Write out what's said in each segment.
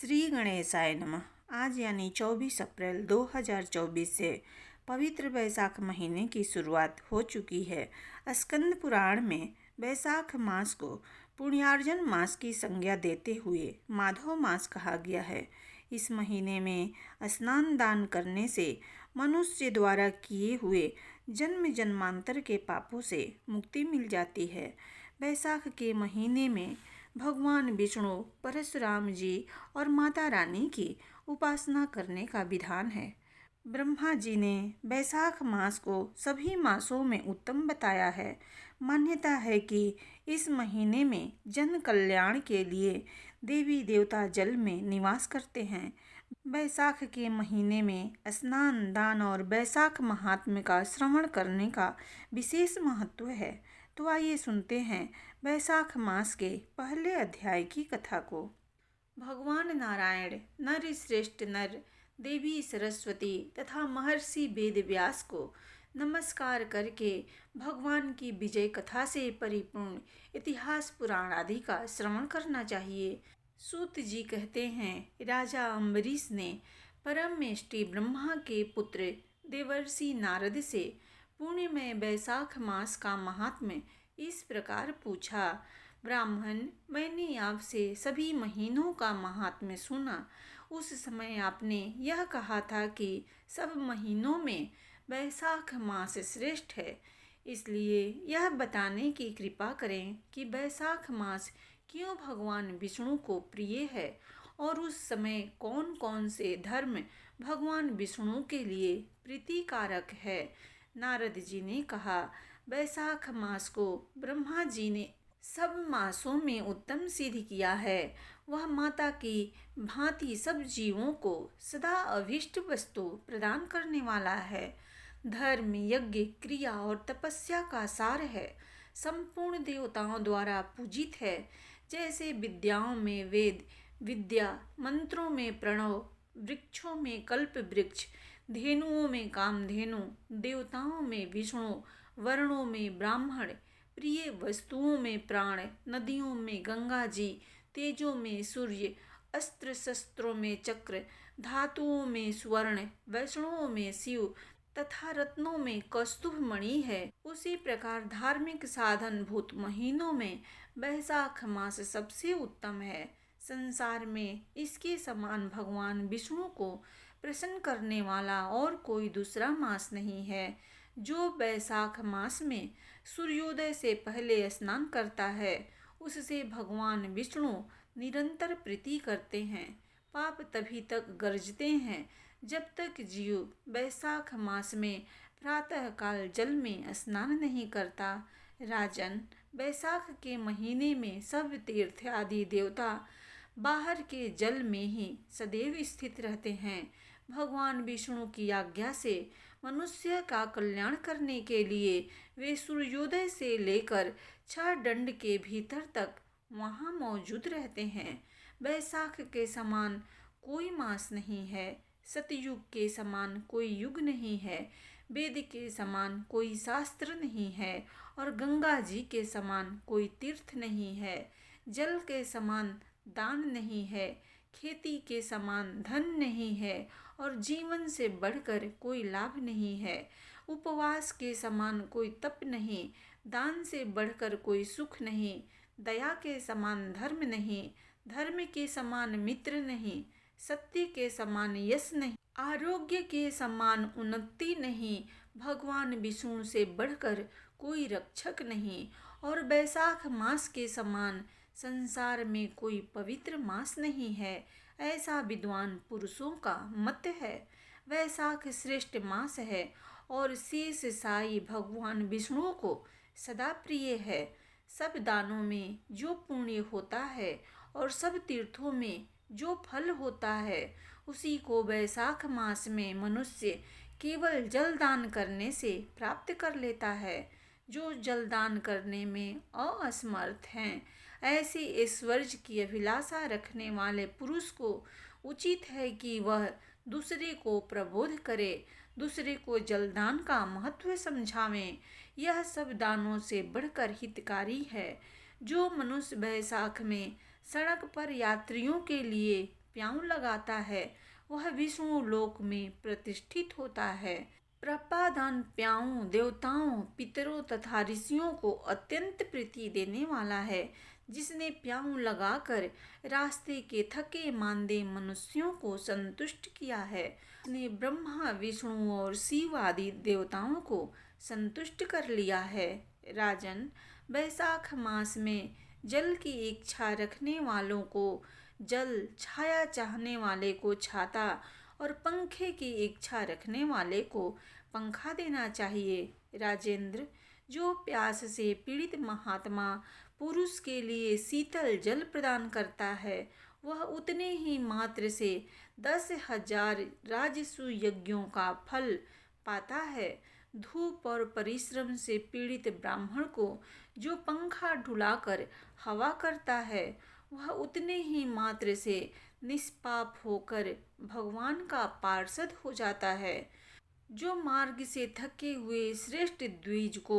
श्री गणेशाय नमः। आज यानी 24 अप्रैल 2024 से पवित्र बैसाख महीने की शुरुआत हो चुकी है। स्कंद पुराण में बैसाख मास को पुण्यार्जन मास की संज्ञा देते हुए माधव मास कहा गया है। इस महीने में स्नान दान करने से मनुष्य द्वारा किए हुए जन्म जन्मांतर के पापों से मुक्ति मिल जाती है। बैसाख के महीने में भगवान विष्णु, परशुराम जी और माता रानी की उपासना करने का विधान है। ब्रह्मा जी ने बैसाख मास को सभी मासों में उत्तम बताया है। मान्यता है कि इस महीने में जन कल्याण के लिए देवी देवता जल में निवास करते हैं। बैसाख के महीने में स्नान दान और बैसाख महात्म्य का श्रवण करने का विशेष महत्व है। तो आइए सुनते हैं बैसाख मास के पहले अध्याय की कथा को। भगवान नारायण, नर श्रेष्ठ नर, देवी सरस्वती तथा महर्षि वेद व्यास को नमस्कार करके भगवान की विजय कथा से परिपूर्ण इतिहास पुराण आदि का श्रवण करना चाहिए। सूत जी कहते हैं, राजा अम्बरीश ने परम इष्टि ब्रह्मा के पुत्र देवर्षि नारद से पुण्यमय बैसाख मास का महात्म्य इस प्रकार पूछा। ब्राह्मण, मैंने आपसे सभी महीनों का महात्म्य सुना। उस समय आपने यह कहा था कि सब महीनों में बैसाख मास श्रेष्ठ है। इसलिए यह बताने की कृपा करें कि बैसाख मास क्यों भगवान विष्णु को प्रिय है और उस समय कौन कौन से धर्म भगवान विष्णु के लिए प्रीतिकारक है। नारद जी ने कहा, बैसाख मास को ब्रह्मा जी ने सब मासों में उत्तम सिद्ध किया है। वह माता की भांति सब जीवों को सदा अभीष्ट वस्तु प्रदान करने वाला है। धर्म, यज्ञ, क्रिया और तपस्या का सार है। संपूर्ण देवताओं द्वारा पूजित है। जैसे विद्याओं में वेद विद्या, मंत्रों में प्रणव, वृक्षों में कल्प वृक्ष, धेनुओं में कामधेनु, देवताओं में विष्णु, वर्णों में ब्राह्मण, प्रिय वस्तुओं में प्राण, नदियों में गंगा जी, तेजों में सूर्य, अस्त्र शस्त्रों में चक्र, धातुओं में स्वर्ण, वैष्णवों में शिव तथा रत्नों में कौस्तुभ मणि है। उसी प्रकार धार्मिक साधन भूत महीनों में बैसाख मास सबसे उत्तम है। संसार में इसके समान भगवान विष्णु को प्रसन्न करने वाला और कोई दूसरा मास नहीं है। जो बैसाख मास में सूर्योदय से पहले स्नान करता है, उससे भगवान विष्णु निरंतर प्रीति करते हैं। पाप तभी तक गरजते हैं जब तक जीव बैसाख मास में प्रातः काल जल में स्नान नहीं करता। राजन, बैसाख के महीने में सब तीर्थ आदि देवता बाहर के जल में ही सदैव स्थित रहते हैं। भगवान विष्णु की आज्ञा से मनुष्य का कल्याण करने के लिए वे सूर्योदय से लेकर 6 दंड के भीतर तक वहाँ मौजूद रहते हैं। बैसाख के समान कोई मास नहीं है। सतयुग के समान कोई युग नहीं है। वेद के समान कोई शास्त्र नहीं है और गंगा जी के समान कोई तीर्थ नहीं है। जल के समान दान नहीं है। खेती के समान धन नहीं है और जीवन से बढ़कर कोई लाभ नहीं है। उपवास के समान कोई तप नहीं। दान से बढ़कर कोई सुख नहीं। दया के समान धर्म नहीं। धर्म के समान मित्र नहीं। सत्य के समान यश नहीं। आरोग्य के समान उन्नति नहीं। भगवान विष्णु से बढ़कर कोई रक्षक नहीं और बैसाख मास के समान संसार में कोई पवित्र मास नहीं है। ऐसा विद्वान पुरुषों का मत है। बैसाख श्रेष्ठ मास है और शेष साई भगवान विष्णु को सदा प्रिय है। सब दानों में जो पुण्य होता है और सब तीर्थों में जो फल होता है, उसी को बैसाख मास में मनुष्य केवल जल दान करने से प्राप्त कर लेता है। जो जल दान करने में असमर्थ हैं, ऐसे ऐश्वर्य की अभिलाषा रखने वाले पुरुष को उचित है कि वह दूसरे को प्रबोध करे, दूसरे को जलदान का महत्व समझावें। यह सब दानों से बढ़कर हितकारी है। जो मनुष्य बैसाख में सड़क पर यात्रियों के लिए प्याऊ लगाता है वह विष्णु लोक में प्रतिष्ठित होता है। प्रपादान प्याऊ देवताओं, पितरों तथा ऋषियों को अत्यंत प्रीति देने वाला है। जिसने प्याऊ लगाकर रास्ते के थके मांदे मनुष्यों को संतुष्ट किया है, उसने ब्रह्मा, विष्णु और शिव आदि देवताओं को संतुष्ट कर लिया है। राजन, बैसाख मास में जल की इच्छा रखने वालों को जल, छाया चाहने वाले को छाता और पंखे की इच्छा रखने वाले को पंखा देना चाहिए। राजेंद्र, जो प्यास से पीड़ित महात्मा पुरुष के लिए शीतल जल प्रदान करता है, वह उतने ही मात्र से 10,000 राजसु यज्ञों का फल पाता है। धूप और परिश्रम से पीड़ित ब्राह्मण को जो पंखा ढुलाकर हवा करता है, वह उतने ही मात्र से निष्पाप होकर भगवान का पार्षद हो जाता है। जो मार्ग से थके हुए श्रेष्ठ द्विज को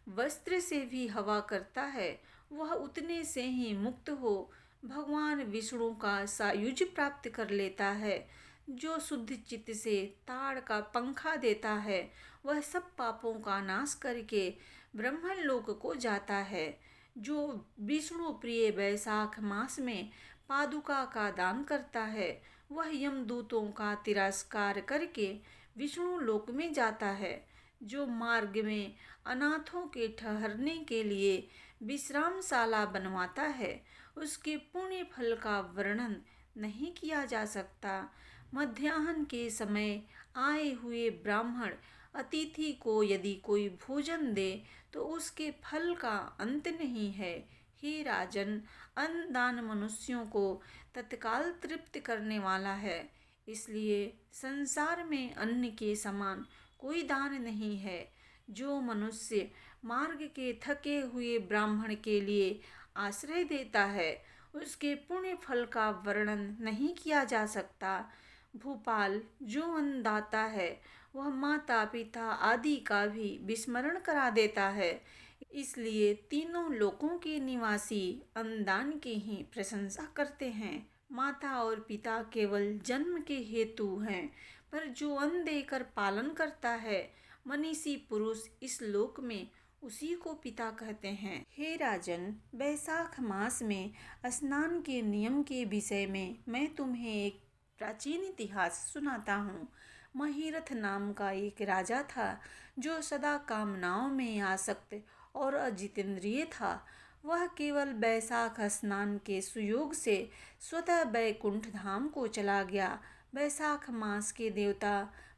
वस्त्र से भी हवा करता है, वह उतने से ही मुक्त हो भगवान विष्णु का सायुज्य प्राप्त कर लेता है। जो शुद्ध चित्त से ताड़ का पंखा देता है, वह सब पापों का नाश करके ब्रह्मलोक को जाता है। जो विष्णु प्रिय बैसाख मास में पादुका का दान करता है, वह यमदूतों का तिरस्कार करके विष्णु लोक में जाता है। जो मार्ग में अनाथों के ठहरने के लिए विश्रामशाला बनवाता है, उसके पुण्य फल का वर्णन नहीं किया जा सकता। मध्याह्न के समय आए हुए ब्राह्मण अतिथि को यदि कोई भोजन दे तो उसके फल का अंत नहीं है। हे राजन, अन्नदान मनुष्यों को तत्काल तृप्त करने वाला है, इसलिए संसार में अन्न के समान कोई दान नहीं है। जो मनुष्य मार्ग के थके हुए ब्राह्मण के लिए आश्रय देता है, उसके पुण्य फल का वर्णन नहीं किया जा सकता। भूपाल, जो अन्नदाता है वह माता पिता आदि का भी विस्मरण करा देता है, इसलिए तीनों लोकों के निवासी अन्नदान की ही प्रशंसा करते हैं। माता और पिता केवल जन्म के हेतु हैं, पर जो अन्न देकर पालन करता है, मनीषी पुरुष इस लोक में उसी को पिता कहते हैं। हे राजन, बैसाख मास में स्नान के नियम के विषय में मैं तुम्हें एक प्राचीन इतिहास सुनाता हूँ। महीरथ नाम का एक राजा था, जो सदा कामनाओं में आसक्त और अजितेंद्रिय था। वह केवल बैसाख स्नान के सुयोग से स्वतः बैकुंठ धाम को चला गया। बैसाख मास के देवता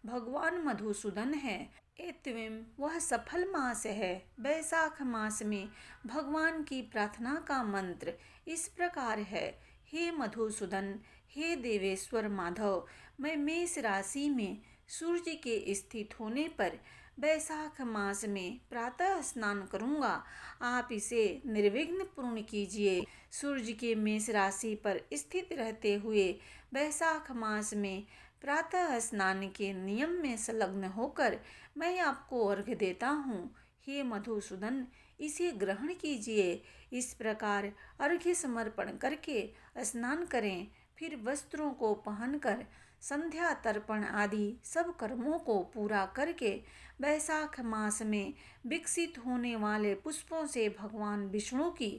भगवान मधुसूदन है, एवं वह सफल मास है। बैसाख मास में भगवान की प्रार्थना का मंत्र इस प्रकार है। हे मधुसूदन, हे देवेश्वर माधव, मैं मेष राशि में सूर्य के स्थित होने पर बैसाख मास में प्रातः स्नान करूंगा। आप इसे निर्विघ्न पूर्ण कीजिए। सूर्य के मेष राशि पर स्थित रहते हुए बैसाख मास में प्रातः स्नान के नियम में संलग्न होकर मैं आपको अर्घ्य देता हूँ। हे मधुसूदन, इसे ग्रहण कीजिए। इस प्रकार अर्घ्य समर्पण करके स्नान करें। फिर वस्त्रों को पहनकर संध्या तर्पण आदि सब कर्मों को पूरा करके बैसाख मास में विकसित होने वाले पुष्पों से भगवान विष्णु की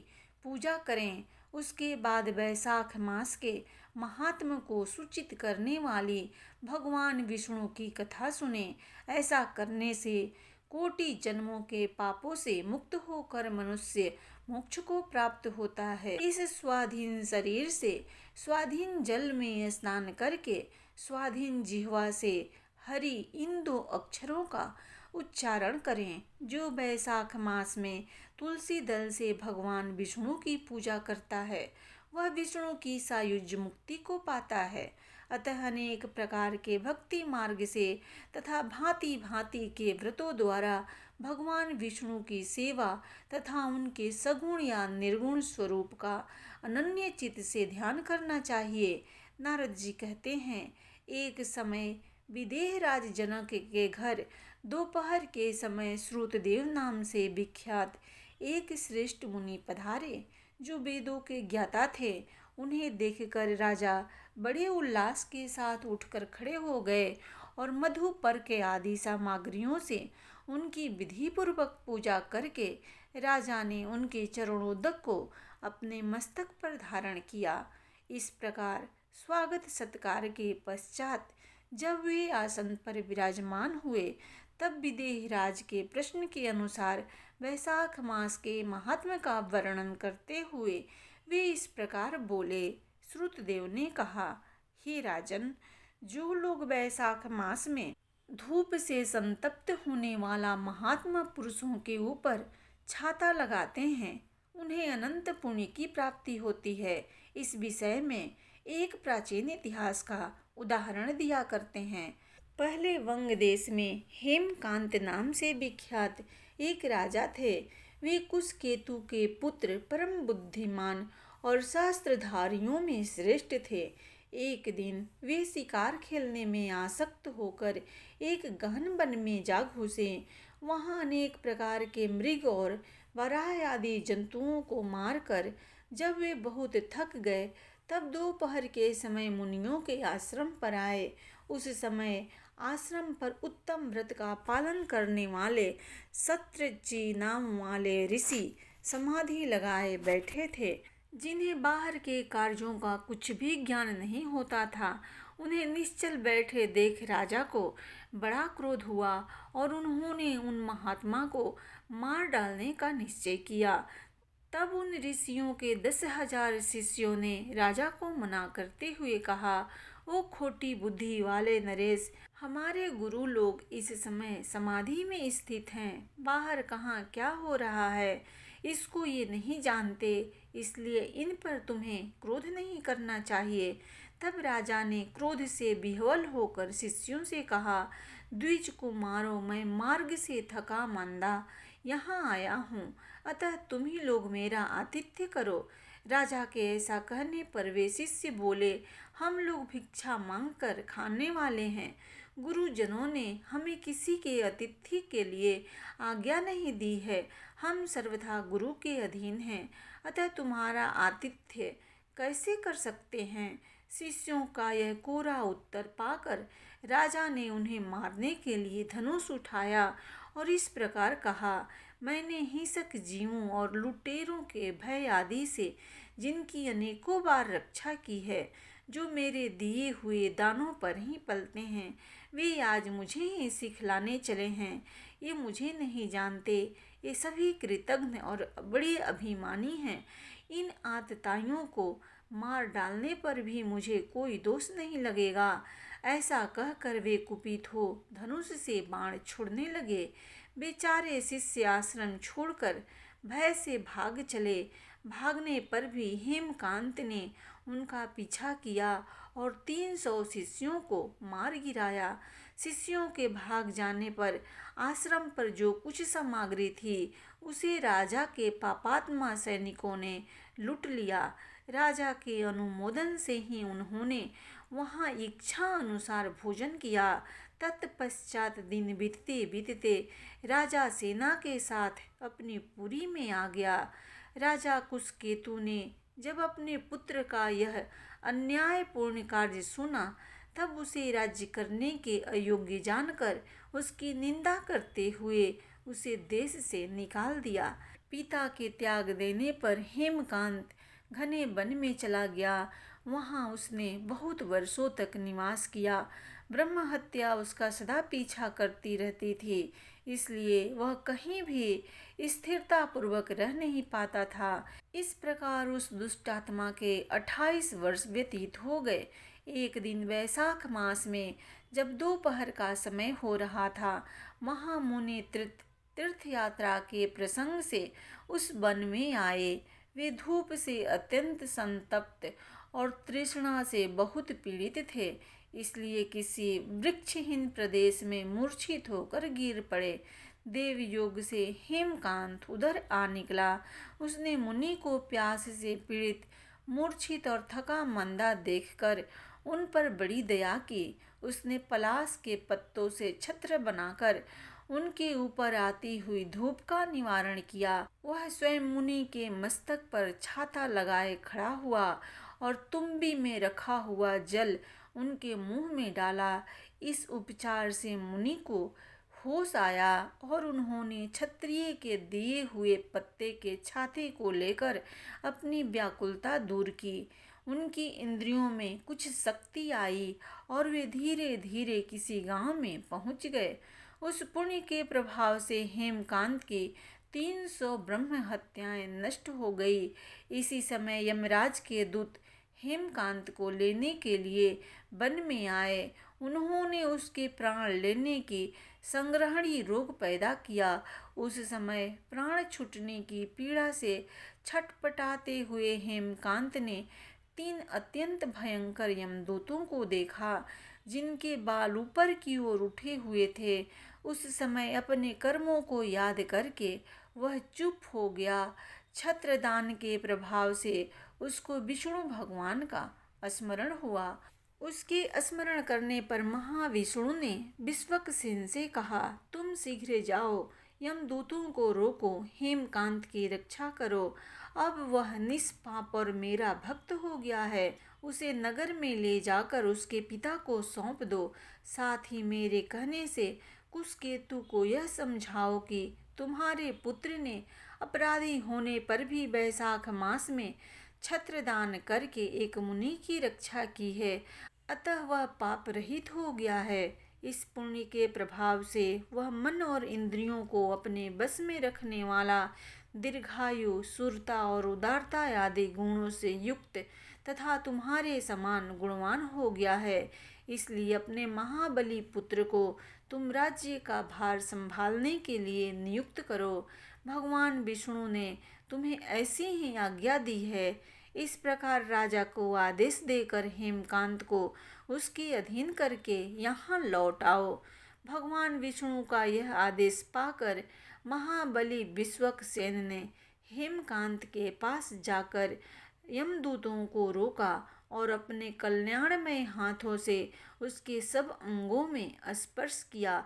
पूजा करें। उसके बाद बैसाख मास के महात्म्य को सूचित करने वाली भगवान विष्णु की कथा सुने। ऐसा करने से कोटि जन्मों के पापों से मुक्त होकर मनुष्य मोक्ष को प्राप्त होता है। इस स्वाधीन शरीर से स्वाधीन जल में स्नान करके स्वाधीन जिह्वा से हरि इन 2 अक्षरों का उच्चारण करें। जो बैसाख मास में तुलसी दल से भगवान विष्णु की पूजा करता है, वह विष्णु की सायुज्य मुक्ति को पाता है। अतः अनेक प्रकार के भक्ति मार्ग से तथा भांति भांति के व्रतों द्वारा भगवान विष्णु की सेवा तथा उनके सगुण या निर्गुण स्वरूप का अनन्य चित्त से ध्यान करना चाहिए। नारद जी कहते हैं, एक समय विदेहराज जनक के घर दोपहर के समय श्रुतदेव नाम से विख्यात एक श्रेष्ठ मुनि पधारे, जो वेदों के ज्ञाता थे। उन्हें देखकर राजा बड़े उल्लास के साथ उठकर खड़े हो गए और मधु पर्क आदि सामग्रियों से उनकी विधि पूर्वक पूजा करके राजा ने उनके चरणोदक को अपने मस्तक पर धारण किया। इस प्रकार स्वागत सत्कार के पश्चात जब वे आसन पर विराजमान हुए, तब विदेहराज के प्रश्न के अनुसार वैशाख मास के महात्म्य का वर्णन करते हुए वे इस प्रकार बोले। श्रुतदेव ने कहा, हे राजन, जो लोग वैशाख मास में धूप से संतप्त होने वाला महात्मा पुरुषों के ऊपर छाता लगाते हैं, उन्हें अनंत पुण्य की प्राप्ति होती है। इस विषय में एक प्राचीन इतिहास का उदाहरण दिया करते हैं। पहले वंग देश में हेमकांत नाम से विख्यात एक राजा थे। वे कुशकेतु के पुत्र, परम बुद्धिमान और शास्त्रधारियों में श्रेष्ठ थे। एक दिन वे शिकार खेलने में आसक्त होकर एक गहन वन में जा घुसे। वहां अनेक प्रकार के मृग और वराह आदि जंतुओं को मारकर जब वे बहुत थक गए, तब दोपहर के समय मुनियों के आश्रम पर आए। उस समय आश्रम पर उत्तम व्रत का पालन करने वाले सत्यजी नाम वाले ऋषि समाधि लगाए बैठे थे, जिन्हें बाहर के कार्यों का कुछ भी ज्ञान नहीं होता था। उन्हें निश्चल बैठे देख राजा को बड़ा क्रोध हुआ और उन्होंने उन महात्मा को मार डालने का निश्चय किया। तब उन ऋषियों के 10,000 शिष्यों ने राजा को मना करते हुए कहा, ओ खोटी बुद्धि वाले नरेश, हमारे गुरु लोग इस समय समाधि में स्थित हैं। बाहर कहाँ क्या हो रहा है, इसको ये नहीं जानते, इसलिए इन पर तुम्हें क्रोध नहीं करना चाहिए। तब राजा ने क्रोध से विह्वल होकर शिष्यों से कहा, द्विज को मारो, मैं मार्ग से थका मांदा यहाँ आया हूँ, अतः तुम ही लोग मेरा आतिथ्य करो। राजा के ऐसा कहने पर वे शिष्य बोले, हम लोग भिक्षा मांगकर खाने वाले हैं। गुरुजनों ने हमें किसी के आतिथ्य के लिए आज्ञा नहीं दी है। हम सर्वथा गुरु के अधीन हैं, अतः तुम्हारा आतिथ्य कैसे कर सकते हैं। शिष्यों का यह कोरा उत्तर पाकर राजा ने उन्हें मारने के लिए धनुष उठाया और इस प्रकार कहा, मैंने हिंसक जीवों और लुटेरों के भय आदि से जिनकी अनेकों बार रक्षा की है, जो मेरे दिए हुए दानों पर ही पलते हैं, वे आज मुझे ही सिखलाने चले हैं। ये मुझे नहीं जानते, ये सभी कृतघ्न और बड़े अभिमानी हैं। इन आतताइयों को मार डालने पर भी मुझे कोई दोष नहीं लगेगा। ऐसा कहकर वे कुपित हो धनुष से बाण छोड़ने लगे। बेचारे शिष्य आश्रम छोड़कर भय से भाग चले। भागने पर भी हेमकांत ने उनका पीछा किया और 300 शिष्यों को मार गिराया। शिष्यों के भाग जाने पर आश्रम पर जो कुछ सामग्री थी, उसे राजा के पापात्मा सैनिकों ने लूट लिया। राजा के अनुमोदन से ही उन्होंने वहां इच्छा अनुसार भोजन किया। तत्पश्चात दिन बीतते बीतते राजा सेना के साथ अपनी पुरी में आ गया। राजा कुशकेतु ने जब अपने पुत्र का यह अन्यायपूर्ण कार्य सुना, तब उसे राज्य करने के अयोग्य जानकर उसकी निंदा करते हुए उसे देश से निकाल दिया। पिता के त्याग देने पर हेमकांत घने वन में चला गया। वहां उसने बहुत वर्षों तक निवास किया। ब्रह्म हत्या उसका सदा पीछा करती रहती थी, इसलिए वह कहीं भी स्थिरता पूर्वक रह नहीं पाता था। इस प्रकार उस दुष्ट आत्मा के 28 वर्ष व्यतीत हो गए। एक दिन वैशाख मास में जब दोपहर का समय हो रहा था, महामुनि तीर्थ यात्रा के प्रसंग से उस वन में आए। वे धूप से अत्यंत संतप्त और तृष्णा से बहुत पीड़ित थे, इसलिए किसी वृक्षहीन प्रदेश में मूर्छित होकर गिर पड़े। देव योग से हेमकांत उधर आ निकला। उसने मुनि को प्यास से पीड़ित, मूर्छित और थका मंदा देखकर उन पर बड़ी दया की। उसने पलाश के पत्तों से छत्र बनाकर उनके ऊपर आती हुई धूप का निवारण किया। वह स्वयं मुनि के मस्तक पर छाता लगाए खड़ा हुआ और तुम्बी में रखा हुआ जल उनके मुंह में डाला। इस उपचार से मुनि को होश आया और उन्होंने क्षत्रिय के दिए हुए पत्ते के छाते को लेकर अपनी व्याकुलता दूर की। उनकी इंद्रियों में कुछ शक्ति आई और वे धीरे धीरे किसी गांव में पहुंच गए। उस पुण्य के प्रभाव से हेमकांत की 300 ब्रह्म हत्याएं नष्ट हो गई। इसी समय यमराज के दूत हेमकांत को लेने के लिए वन में आए। उन्होंने उसके प्राण लेने की संग्रहणी रोग पैदा किया। उस समय प्राण छूटने की पीड़ा से छटपटाते हुए हेमकांत ने 3 अत्यंत भयंकर यमदूतों को देखा, जिनके बाल ऊपर की ओर उठे हुए थे। उस समय अपने कर्मों को याद करके वह चुप हो गया। छत्रदान के प्रभाव से उसको विष्णु भगवान का स्मरण हुआ। उसके स्मरण करने पर महाविष्णु ने विश्वक्सेन से कहा, तुम शीघ्र जाओ, यमदूतों को रोको, हेमकांत की रक्षा करो। अब वह निष्पाप और मेरा भक्त हो गया है। उसे नगर में ले जाकर उसके पिता को सौंप दो। साथ ही मेरे कहने से कुशकेतु को यह समझाओ कि तुम्हारे पुत्र ने अपराधी होने पर भी वैशाख मास में छत्रदान करके एक मुनि की रक्षा की है, अतः वह पाप रहित हो गया है। इस पुण्य के प्रभाव से वह मन और इंद्रियों को अपने बस में रखने वाला, दीर्घायु, शूरता और उदारता आदि गुणों से युक्त तथा तुम्हारे समान गुणवान हो गया है। इसलिए अपने महाबली पुत्र को तुम राज्य का भार संभालने के लिए नियुक्त करो। भगवान विष्णु ने तुम्हें ऐसी ही आज्ञा दी है। इस प्रकार राजा को आदेश देकर हेमकांत को उसके अधीन करके यहाँ लौट आओ। भगवान विष्णु का यह आदेश पाकर महाबली विश्वक्सेन ने हेमकांत के पास जाकर यमदूतों को रोका और अपने कल्याणमय हाथों से उसके सब अंगों में स्पर्श किया।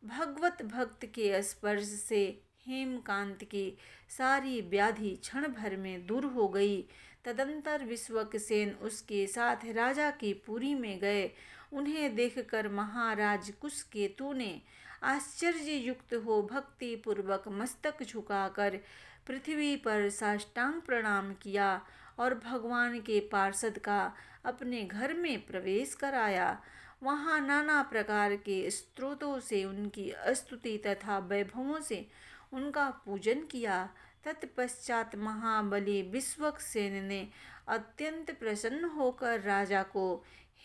भगवत भक्त के स्पर्श से हेमकांत की सारी व्याधि क्षण भर में दूर हो गई। तदंतर विश्वक्सेन उसके साथ राजा की पुरी में गए। उन्हें देखकर महाराज कुशकेतु ने आश्चर्य युक्त हो भक्ति पूर्वक मस्तक झुकाकर पृथ्वी पर साष्टांग प्रणाम किया और भगवान के पार्षद का अपने घर में प्रवेश कराया। वहाँ नाना प्रकार के स्तोत्रों से उनकी स्तुति तथा वैभवों से उनका पूजन किया। तत्पश्चात महाबली विश्वक्सेन ने अत्यंत प्रसन्न होकर राजा को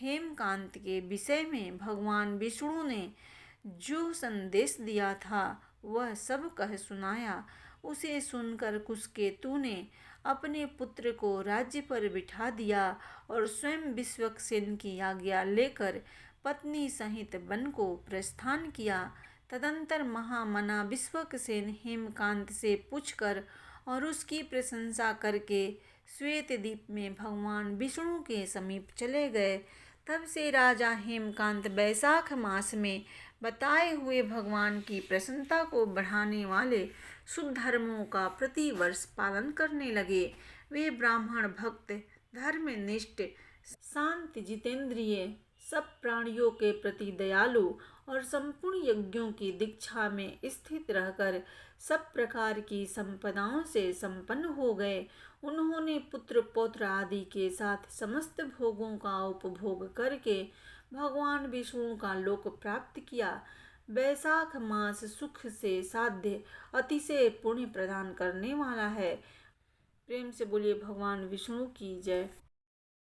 हेमकांत के विषय में भगवान विष्णु ने जो संदेश दिया था वह सब कह सुनाया। उसे सुनकर कुशकेतु ने अपने पुत्र को राज्य पर बिठा दिया और स्वयं विश्वक्सेन की आज्ञा लेकर पत्नी सहित वन को प्रस्थान किया। तदंतर महामना विश्वक्सेन हेमकांत से पूछकर और उसकी प्रशंसा करके श्वेतद्वीप में भगवान विष्णु के समीप चले गए। तब से राजा हेमकांत वैशाख मास में बताए हुए भगवान की प्रसन्नता को बढ़ाने वाले शुभ धर्मों का प्रतिवर्ष पालन करने लगे। वे ब्राह्मण भक्त, धर्मनिष्ठ, शांत, जितेंद्रिय, सब प्राणियों के प्रति दयालु और संपूर्ण यज्ञों की दीक्षा में स्थित रहकर सब प्रकार की संपदाओं से संपन्न हो गए। उन्होंने पुत्र पौत्र आदि के साथ समस्त भोगों का उपभोग करके भगवान विष्णु का लोक प्राप्त किया। वैशाख मास सुख से साध्य अतिशय पुण्य प्रदान करने वाला है। प्रेम से बोलिए भगवान विष्णु की जय।